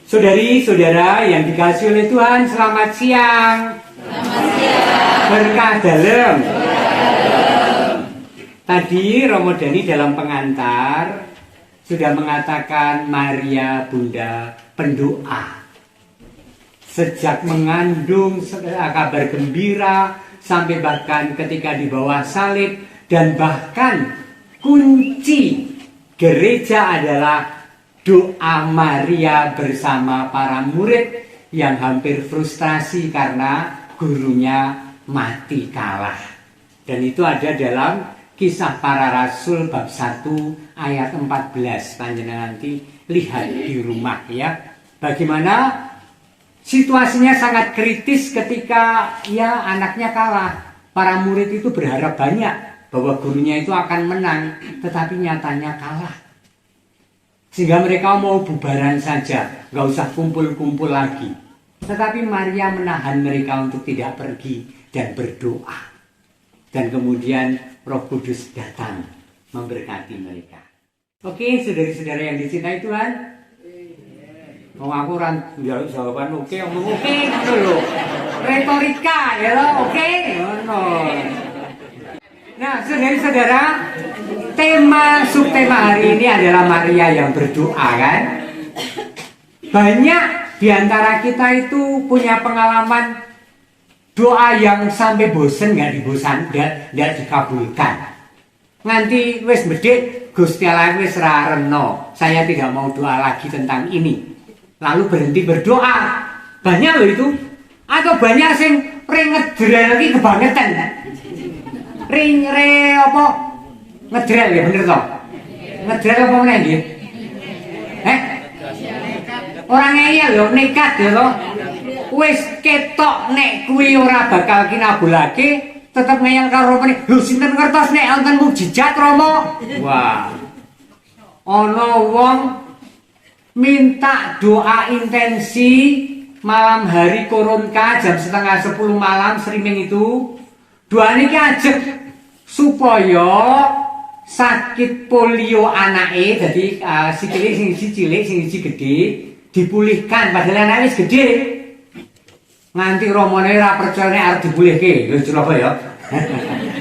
Saudari-saudara yang dikasihi oleh Tuhan, selamat siang. Selamat siang. Berkah dalam. Tadi Romo Dhani dalam pengantar sudah mengatakan Maria Bunda Pendoa. Sejak mengandung kabar gembira sampai bahkan ketika di bawah salib, dan bahkan kunci gereja adalah doa Maria bersama para murid yang hampir frustasi karena gurunya mati kalah. Dan itu ada dalam Kisah Para Rasul bab 1 ayat 14. Panjenengan nanti lihat di rumah ya. Bagaimana situasinya sangat kritis ketika ya anaknya kalah. Para murid itu berharap banyak bahwa gurunya itu akan menang, tetapi nyatanya kalah. Sehingga mereka mau bubaran saja, nggak usah kumpul-kumpul lagi. Tetapi Maria menahan mereka untuk tidak pergi dan berdoa. Dan kemudian Roh Kudus datang memberkati mereka. Oke, saudara-saudara yang dicintai Tuhan. Mau aku jawab jawaban oke, ngomong oke gitu loh. Retorika ya loh, oke. Nah, saudara-saudara, subtema hari ini adalah Maria yang berdoa kan. Banyak di antara kita itu punya pengalaman doa yang sampai bosen nggak dikabulkan. Nganti wis bedhek Gusti Allah wis ra reno, saya tidak mau doa lagi tentang ini. Lalu berhenti berdoa. Banyak loh itu. Atau banyak sing ngedrel lagi kebangetan. Apa? Ngedrel ya bener toh? Ngedrel apa meneh nggih? Orang ngeyel yo nekat ya toh. Wis ketok nek kuwi ora bakal kinabulake, tetep ngeyel karo meneh. Lho sinten ngertos nek wonten mukjizat Rama? Wah. Ana wong minta doa intensi malam hari Koronka jam 9:30 malam streaming itu. Doa niki ajeng supaya sakit polio anake, jadi sikile sing cilik sing gede dipulihkan, padahal anake wis gede. Nganti romone ora percaya nek arep dipulihke. Lho coba ya.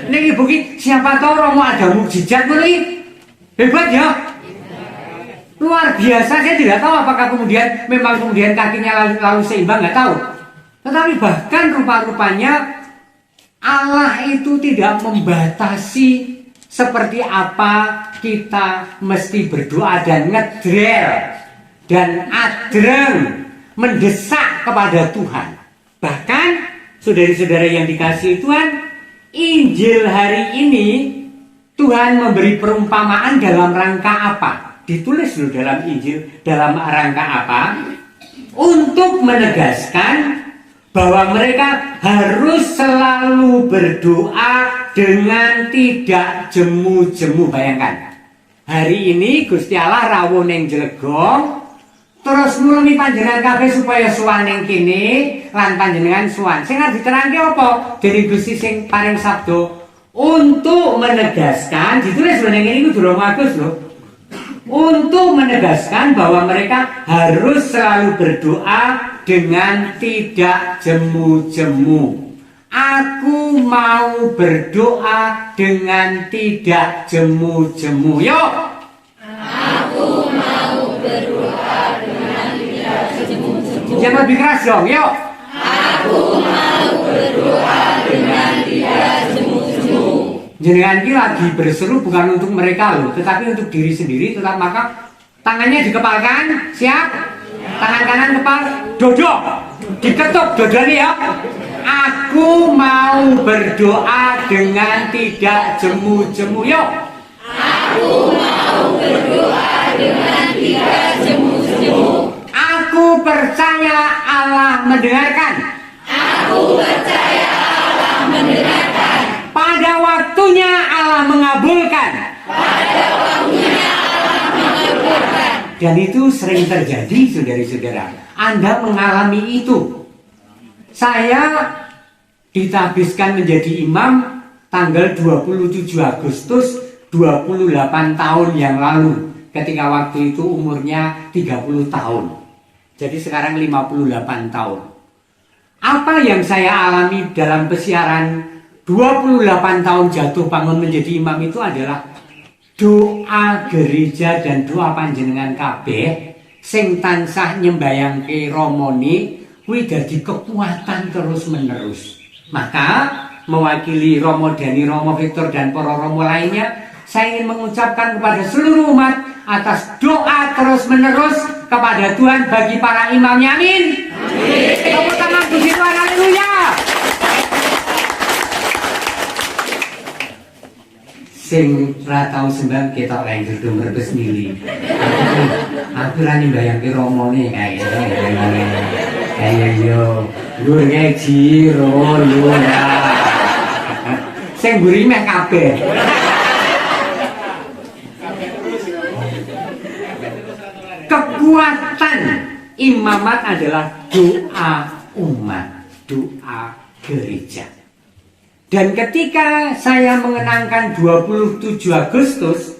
Niki bukti siapa tahu Romo ada mukjizat ngono iki. Hebat ya. Luar biasa, saya tidak tahu apakah memang kemudian kakinya lalu seimbang, nggak tahu. Tetapi bahkan rupa-rupanya Allah itu tidak membatasi seperti apa kita mesti berdoa dan ngedrel dan adreng mendesak kepada Tuhan. Bahkan saudara-saudara yang dikasihi Tuhan, Injil hari ini Tuhan memberi perumpamaan dalam rangka apa? Ditulis dulu dalam Injil dalam rangka apa? Untuk menegaskan bahwa mereka harus selalu berdoa dengan tidak jemu-jemu. Bayangkan, hari ini Gusti Allah rawuh ning Jlegong, terus nulungi panjenengan kabeh supaya sowan ning kene lan panjenengan sowan. Sing arep diterangke apa? Dening Gusti sing paring sabdo untuk menegaskan, ditulis lho ning ngene iku Durung Agus lho. Untuk menegaskan bahwa mereka harus selalu berdoa dengan tidak jemu-jemu. Aku mau berdoa dengan tidak jemu-jemu. Yuk. Aku mau berdoa dengan tidak jemu-jemu. Jangan lebih keras dong, yuk. Aku mau berdoa dengan tidak jemu-jemu. Jenengan ini lagi berseru bukan untuk mereka loh, tetapi untuk diri sendiri. Tetap maka tangannya dikepalkan, siap? Tangan kanan kepal, dodok, diketuk dodolnya ya. Aku mau berdoa dengan tidak jemu-jemu, yuk. Aku mau berdoa dengan tidak jemu-jemu. Aku percaya Allah mendengarkan. Aku percaya Allah mendengarkan. Pada waktunya Allah mengabulkan. Pada waktunya Allah mengabulkan. Dan itu sering terjadi, saudara-saudara. Anda mengalami itu. Saya ditabiskan menjadi imam tanggal 27 Agustus 28 tahun yang lalu. Ketika waktu itu umurnya 30 tahun. Jadi sekarang 58 tahun. Apa yang saya alami dalam pesiaran 28 tahun jatuh bangun menjadi imam itu adalah doa gereja dan doa panjenengan kabeh sing tansah nyembayangke Romoni kuwi dadi kekuatan terus-menerus. Maka mewakili Romo Dani, Romo Victor dan para romo lainnya, saya ingin mengucapkan kepada seluruh umat atas doa terus-menerus kepada Tuhan bagi para imamnya. Amin. Tepuk tangan puji Tuhan, haleluya. Sing ra tau sembah ketok lain kudu merebes mili. Aku ra nyembayangke Romone kae. Kayak yo, lu ngaji ro lu ya. Sing mburi meh kabeh. Kekuatan imamat adalah doa umat, doa gereja. Dan ketika saya mengenangkan 27 Agustus,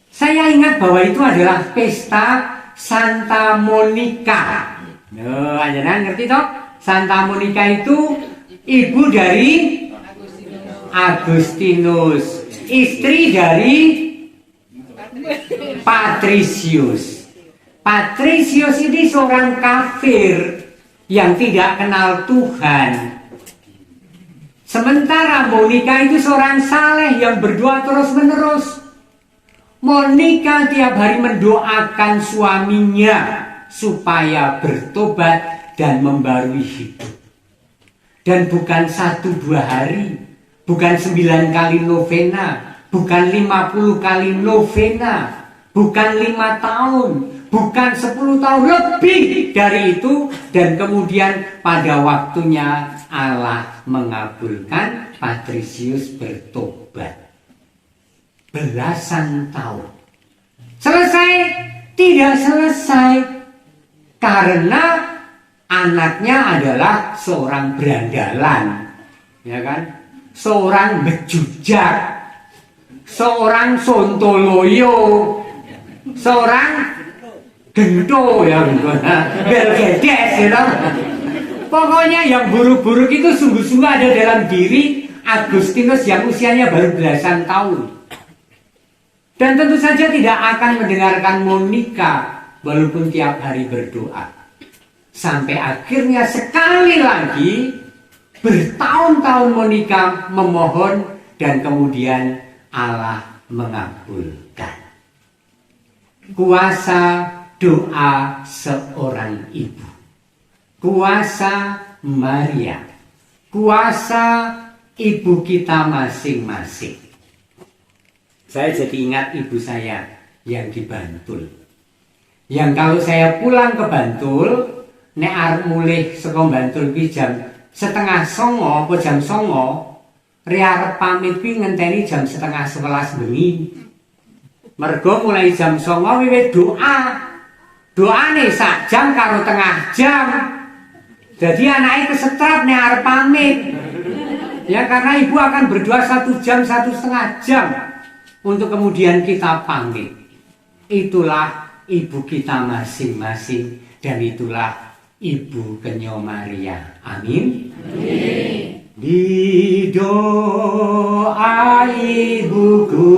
saya ingat bahwa itu adalah pesta Santa Monica. Anjana ngerti toh? Santa Monica itu ibu dari Agustinus, istri dari Patricius. Patricius ini seorang kafir yang tidak kenal Tuhan. Sementara Monica itu seorang saleh yang berdoa terus-menerus. Monica tiap hari mendoakan suaminya supaya bertobat dan membarui hidup. Dan bukan 1-2 hari, bukan 9 kali novena, bukan 50 kali novena, bukan 5 tahun, bukan 10 tahun, lebih dari itu. Dan kemudian pada waktunya Allah mengabulkan Patricius bertobat. Belasan tahun. Selesai? Tidak selesai. Karena anaknya adalah seorang berandalan. Ya kan? Seorang bejujak. Seorang sontoloyo. Seorang gento ya. Belgedes ya. Pokoknya yang buruk-buruk itu sungguh-sungguh ada dalam diri Agustinus yang usianya baru belasan tahun. Dan tentu saja tidak akan mendengarkan Monica walaupun tiap hari berdoa. Sampai akhirnya sekali lagi bertahun-tahun Monica memohon dan kemudian Allah mengabulkan. Kuasa doa seorang ibu. Kuasa Maria, kuasa ibu kita masing-masing. Saya jadi ingat ibu saya yang di Bantul. Yang kalau saya pulang ke Bantul, nek arep mulih saka Bantul ki jam 8:30 apa jam 9, arep pamit ki ngenteni jam 10:30 bengi. Mergo mulai jam 9 wiwit doa. Doane sak jam karo tengah jam. Jadi anaknya kesetrap nih arep pamit. Ya karena ibu akan berdoa 1 jam, 1,5 jam untuk kemudian kita pamit. Itulah ibu kita masing-masing dan itulah ibu Kenyo Maria. Amin. Di doa ibuku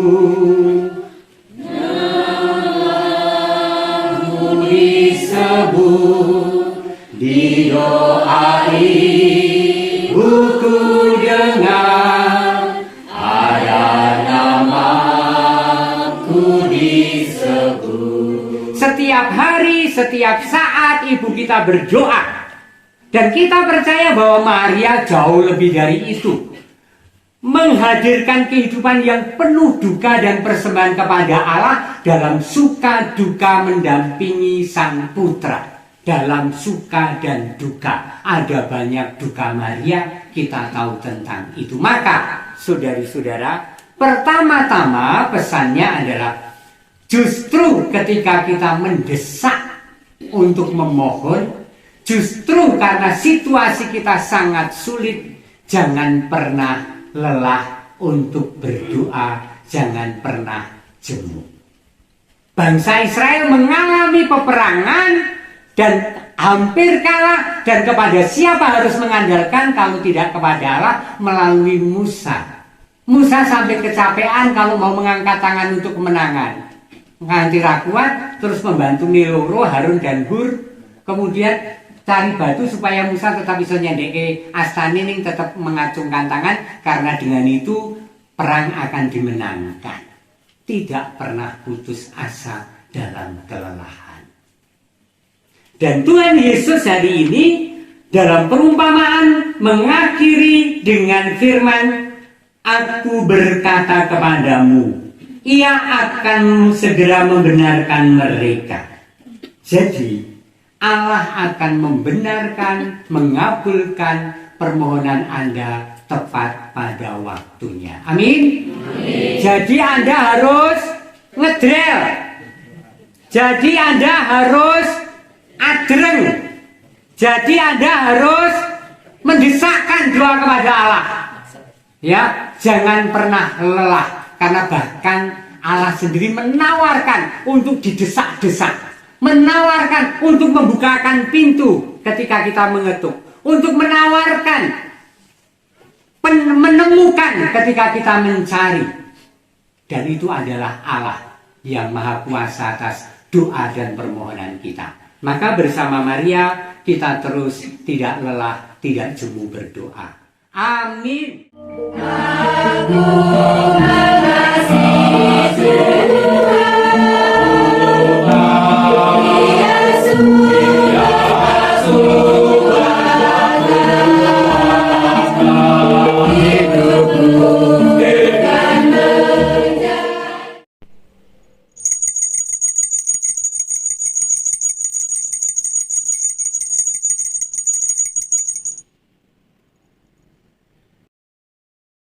disebut, di doa ibuku dengar, ada namaku disebut. Setiap hari, setiap saat ibu kita berdoa. Dan kita percaya bahwa Maria jauh lebih dari itu. Menghadirkan kehidupan yang penuh duka dan persembahan kepada Allah dalam suka duka mendampingi Sang Putra. Dalam suka dan duka ada banyak duka Maria, kita tahu tentang itu. Maka saudari-saudara, pertama-tama pesannya adalah justru ketika kita mendesak untuk memohon, justru karena situasi kita sangat sulit, jangan pernah lelah untuk berdoa, jangan pernah jemu. Bangsa Israel mengalami peperangan dan hampir kalah, dan kepada siapa harus mengandalkan kalau tidak kepada Allah? Melalui Musa. Musa sampai kecapean kalau mau mengangkat tangan untuk kemenangan, nganti ra kuat, terus membantu Miloro, Harun dan Hur, kemudian cari batu supaya Musa tetap bisa nyendeke astane ning tetap mengacungkan tangan, karena dengan itu perang akan dimenangkan. Tidak pernah putus asa dalam kelelahan. Dan Tuhan Yesus hari ini dalam perumpamaan mengakhiri dengan firman, Aku berkata kepadamu, Ia akan segera membenarkan mereka. Jadi Allah akan membenarkan, mengabulkan permohonan Anda tepat pada waktunya. Amin. Jadi Anda harus ngedrel. Jadi Anda harus adreng. Jadi Anda harus mendesakkan doa kepada Allah. Ya, jangan pernah lelah, karena bahkan Allah sendiri menawarkan untuk didesak-desak, menawarkan untuk membukakan pintu ketika kita mengetuk, untuk menawarkan menemukan ketika kita mencari. Dan itu adalah Allah yang maha kuasa atas doa dan permohonan kita. Maka bersama Maria kita terus tidak lelah, tidak jemu berdoa. Amin. Aku mengasihi Tuhan.